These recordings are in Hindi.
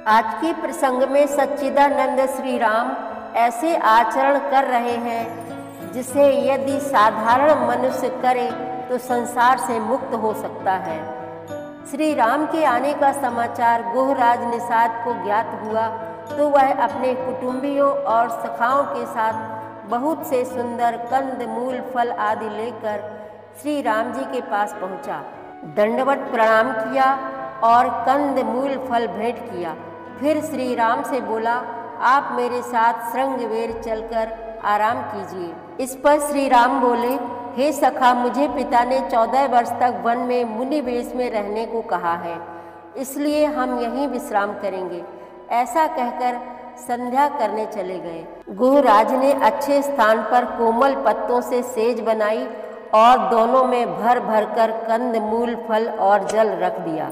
आज के प्रसंग में सच्चिदानंद श्री राम ऐसे आचरण कर रहे हैं जिसे यदि साधारण मनुष्य करे तो संसार से मुक्त हो सकता है। श्री राम के आने का समाचार गुहराज निषाद को ज्ञात हुआ तो वह अपने कुटुंबियों और सखाओं के साथ बहुत से सुंदर कंद मूल फल आदि लेकर श्री राम जी के पास पहुंचा। दंडवत प्रणाम किया और कंद मूल फल भेंट किया। फिर श्री राम से बोला, आप मेरे साथ श्रृंगवेर चलकर आराम कीजिए। इस पर श्री राम बोले, हे सखा, मुझे पिता ने 14 वर्ष तक वन में मुनि वेश में रहने को कहा है, इसलिए हम यहीं विश्राम करेंगे। ऐसा कहकर संध्या करने चले गए। गुहराज ने अच्छे स्थान पर कोमल पत्तों से सेज बनाई और दोनों में भर भर कर कंद मूल फल और जल रख दिया।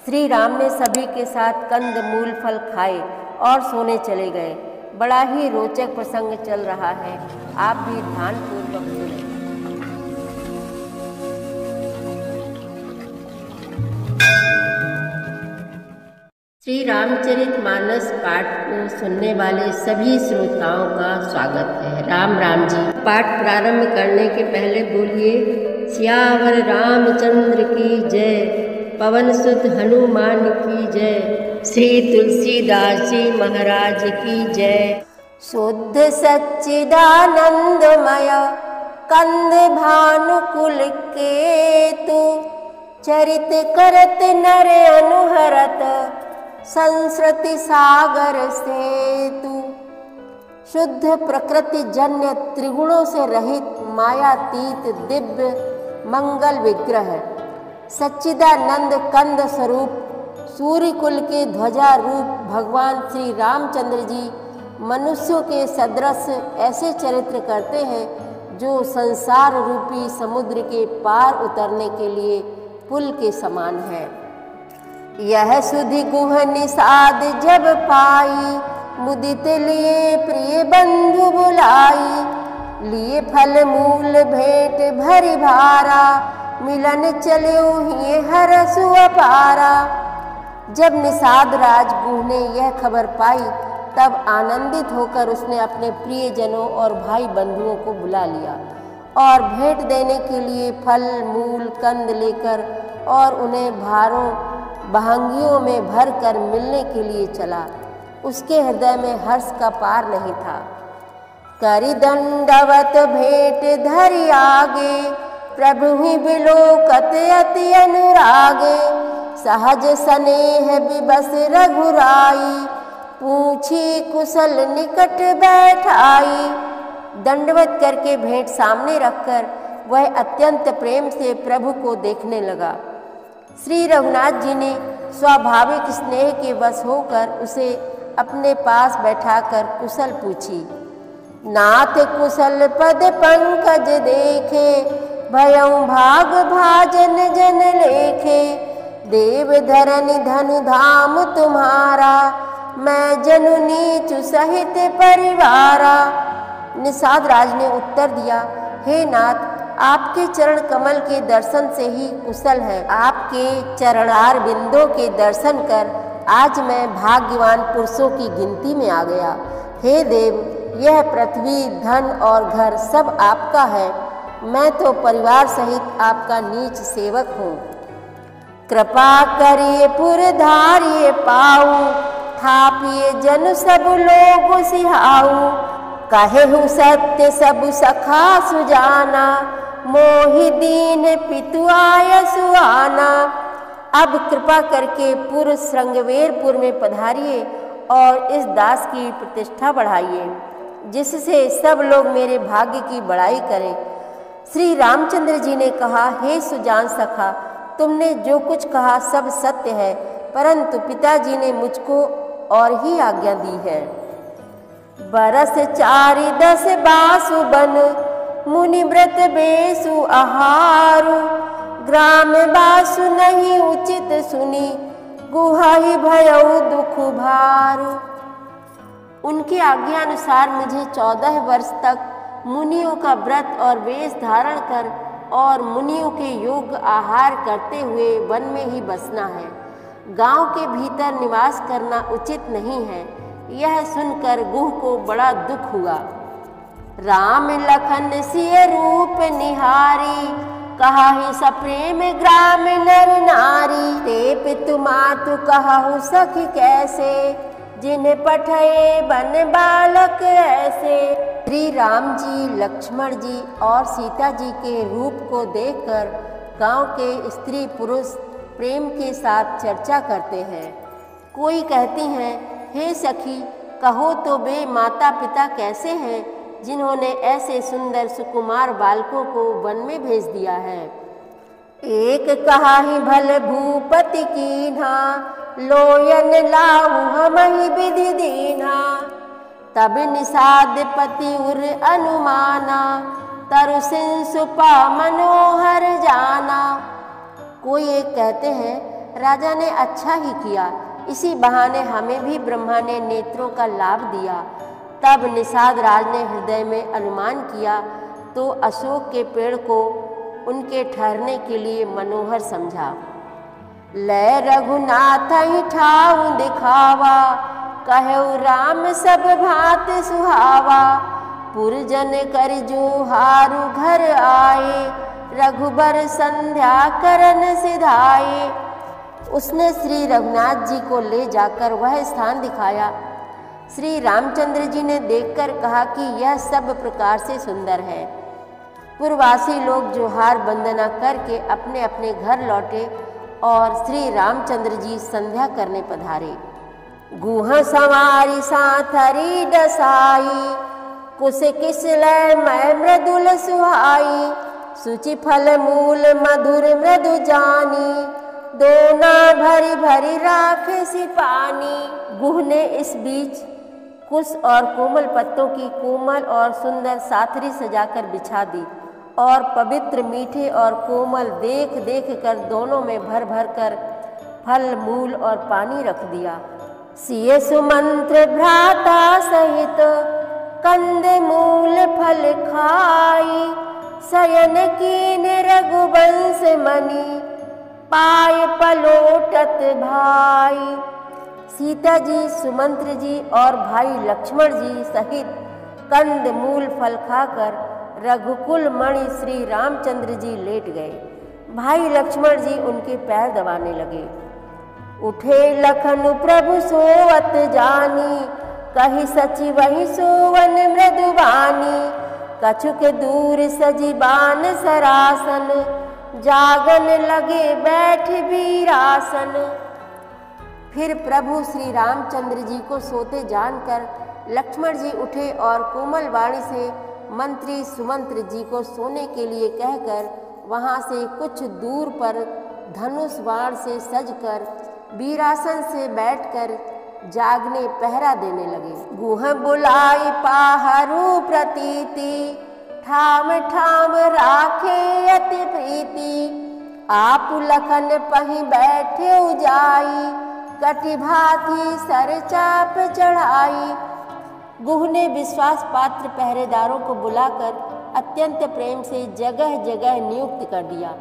श्री राम ने सभी के साथ कंद मूल फल खाए और सोने चले गए। बड़ा ही रोचक प्रसंग चल रहा है, आप भी ध्यानपूर्वक सुनें। श्री रामचरितमानस पाठ को सुनने वाले सभी श्रोताओं का स्वागत है। राम राम जी। पाठ प्रारंभ करने के पहले बोलिए, सियावर रामचंद्र की जय, पवन सुत हनुमान की जय, श्री तुलसीदास जी महाराज की जय। शुद्ध सच्चिदानंदमय कंद भानुकुल केतु, चरित करत नर अनुहरत संस्कृति सागर सेतु। शुद्ध प्रकृति जन्य त्रिगुणों से रहित मायातीत दिव्य मंगल विग्रह, सच्चिदानंद कंद स्वरूप सूर्य कुल के ध्वजा रूप भगवान श्री रामचंद्र जी मनुष्यों के सदृश ऐसे चरित्र करते हैं जो संसार रूपी समुद्र के पार उतरने के लिए पुल के समान है। यह सुधि गुह निषाद जब पाई, मुदित लिए प्रिय बंधु बुलाई, लिए फल मूल भेंट भरी भारा, मिलन चलो ही हरसु अपारा। जब निषाद राज गुह ने यह खबर पाई तब आनंदित होकर उसने अपने प्रियजनों और भाई बंधुओं को बुला लिया और भेंट देने के लिए फल मूल कंद लेकर और उन्हें भारों बहंगियों में भर कर मिलने के लिए चला। उसके हृदय में हर्ष का पार नहीं था। करि दंडवत भेंट धरि आगे, प्रभु ही बिलोकत अति अनुरागे, सहज स्नेह विबस रघुराई, पूछी कुशल निकट बैठाई। दंडवत करके भेंट सामने रखकर वह अत्यंत प्रेम से प्रभु को देखने लगा। श्री रघुनाथ जी ने स्वाभाविक स्नेह के वश होकर उसे अपने पास बैठाकर कुशल पूछी। नाथ कुशल पद पंकज देखे, भयउ भाग भाजन जन लेखे, देव धरनि धनु धाम तुम्हारा, मैं जनु नीचु सहित परिवारा। निषाद राज ने उत्तर दिया, हे नाथ, आपके चरण कमल के दर्शन से ही कुशल है। आपके चरणार बिंदों के दर्शन कर आज मैं भाग्यवान पुरुषों की गिनती में आ गया। हे देव, यह पृथ्वी धन और घर सब आपका है, मैं तो परिवार सहित आपका नीच सेवक हूँ। कृपा करिए पुर धारिए पाऊ, थापिए जन सब लोग सिहाऊ, कहेहु सत्य सब सखा सुजाना, मोहि दीन पितु आय सुआना। अब कृपा करके पुर श्रृंगवेरपुर में पधारिए और इस दास की प्रतिष्ठा बढ़ाइए, जिससे सब लोग मेरे भाग्य की बड़ाई करें। श्री रामचंद्र जी ने कहा, हे सुजान सखा, तुमने जो कुछ कहा सब सत्य है, परंतु पिताजी ने मुझको और ही आज्ञा दी है। बरस 4-10 बासु बन, मुनि व्रत बेसु आहारु, ग्राम बासु नहीं उचित सुनी, गुहाहि भयउ दुख भारु। उनकी आज्ञा अनुसार मुझे 14 वर्ष तक मुनियों का व्रत और वेश धारण कर और मुनियों के योग्य आहार करते हुए वन में ही बसना है। गांव के भीतर निवास करना उचित नहीं है। यह सुनकर गुह को बड़ा दुख हुआ। राम लखन सिय रूप निहारी, कहा ही सप्रेम ग्राम नर नारी। ते पितु मातु कहु सखी कैसे, जिन्हें पठये बन बालक ऐसे। श्री राम जी, लक्ष्मण जी और सीता जी के रूप को देखकर गांव के स्त्री पुरुष प्रेम के साथ चर्चा करते हैं। कोई कहती हैं, हे सखी, कहो तो बे माता पिता कैसे हैं, जिन्होंने ऐसे सुंदर सुकुमार बालकों को वन में भेज दिया है। एक कहा ही भल भूपति कीन्हा, लोयन लाऊ हमहि विधि दीन्हा। तब निषाद पति उर अनुमाना, तरु सिंसुपा मनोहर जाना। कोई एक कहते हैं, राजा ने अच्छा ही किया, इसी बहाने हमें भी ब्रह्मा ने नेत्रों का लाभ दिया। तब निषाद राज ने हृदय में अनुमान किया तो अशोक के पेड़ को उनके ठहरने के लिए मनोहर समझा। लय रघुनाथ ही ठाऊ दिखावा, कहु राम सब भात सुहावा। पुरजन कर जो हारु घर आए, रघुबर संध्या करन सिधाए। उसने श्री रघुनाथ जी को ले जाकर वह स्थान दिखाया। श्री रामचंद्र जी ने देखकर कहा कि यह सब प्रकार से सुंदर है। पूर्ववासी लोग जोहार वंदना करके अपने अपने घर लौटे और श्री रामचंद्र जी संध्या करने पधारे। गुह संवारी साथरी दसाई, कुश किसलय मैं मृदुल सुहाई। सुचि फल मूल मधुर मृदु जानी, दोना भरी भरी राखे सी पानी। गुह ने इस बीच कुश और कोमल पत्तों की कोमल और सुंदर साथरी सजाकर बिछा दी और पवित्र मीठे और कोमल देख देख कर दोनों में भर भर कर फल मूल और पानी रख दिया। सिय सुमंत्र भ्राता सहित, कंद मूल फल खाई। शयन कीन रघुवंश मणि, पाय पलोटत भाई। सीता जी, सुमंत्र जी और भाई लक्ष्मण जी सहित कंद मूल फल खाकर रघुकुल मणि श्री रामचंद्र जी लेट गए। भाई लक्ष्मण जी उनके पैर दबाने लगे। उठे लखन प्रभु सोवत जानी, कही सची वही सोवन मृदुबानी। कछुक दूर सजीबान सरासन, जागन लगे बैठ वीरासन। फिर प्रभु श्री रामचंद्र जी को सोते जानकर लक्ष्मण जी उठे और कोमल वाणी से मंत्री सुमंत्र जी को सोने के लिए कहकर वहां से कुछ दूर पर धनुष बाण से सजकर वीरासन से बैठकर जागने पहरा देने लगे। गुह बुलाई पाहरू प्रतीति, ठाम ठाम राखे अति प्रीति। आप लखन पही बैठे उजाई, कटि भाती सर चाप चढ़ाई। गुह ने विश्वास पात्र पहरेदारों को बुलाकर अत्यंत प्रेम से जगह जगह नियुक्त कर दिया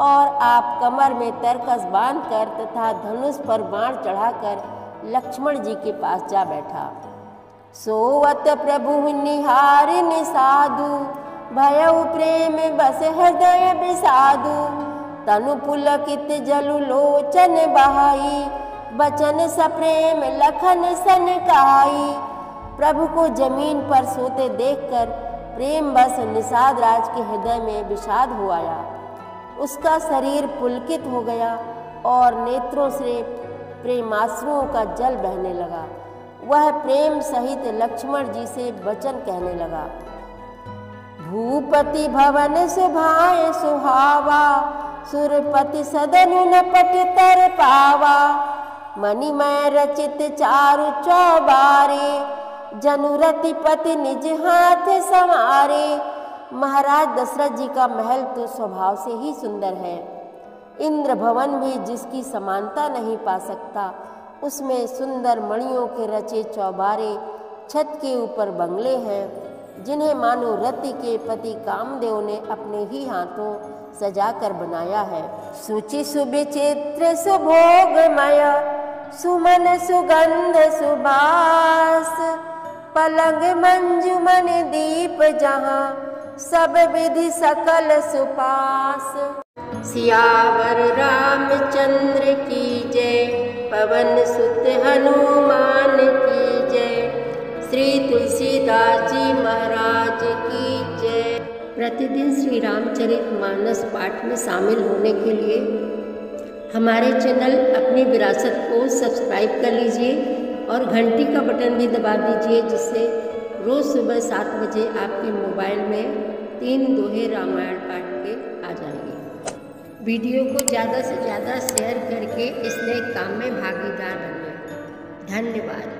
और आप कमर में तरकस बांधकर तथा धनुष पर बाण चढ़ाकर लक्ष्मण जी के पास जा बैठा। सोवत प्रभु निहारि निसादु, भयउ प्रेम बस हृदय बिसादु। तनु पुलकित जलु लोचन बहाई, बचन सप्रेम लखन सन कहाई। प्रभु को जमीन पर सोते देखकर प्रेम बस निषाद राज के हृदय में विषाद हो आया। उसका शरीर पुलकित हो गया और नेत्रों से प्रेमाश्रुओं का जल बहने लगा। वह प्रेम सहित लक्ष्मण जी से वचन कहने लगा। भूपति भवन सुभाए सुहावा, सुरपति सदन न पट तर पावा। मणिमय रचित चारु चौबारे, जनुरति पति निज हाथ संवारे। महाराज दशरथ जी का महल तो स्वभाव से ही सुंदर है। इंद्र भवन भी जिसकी समानता नहीं पा सकता। उसमें सुंदर मणियों के रचे चौबारे, छत के ऊपर बंगले हैं जिन्हें मानो रति के पति कामदेव ने अपने ही हाथों सजा कर बनाया है। सूचि सुविचित्र सुभोगमय सुमन सुगंध सुबास, पलंग मंजुमन दीप जहाँ सब विधि सकल सुपास। सियावर रामचंद्र की जय, पवन सुत हनुमान की जय, श्री तुलसीदास जी महाराज की जय। प्रतिदिन श्री रामचरितमानस पाठ में शामिल होने के लिए हमारे चैनल अपनी विरासत को सब्सक्राइब कर लीजिए और घंटी का बटन भी दबा दीजिए, जिससे रोज़ सुबह 7 बजे आपके मोबाइल में 3 दोहे रामायण पाठ के आ जाएंगे। वीडियो को ज़्यादा से ज़्यादा शेयर करके इस नए काम में भागीदार बनिए। धन्यवाद।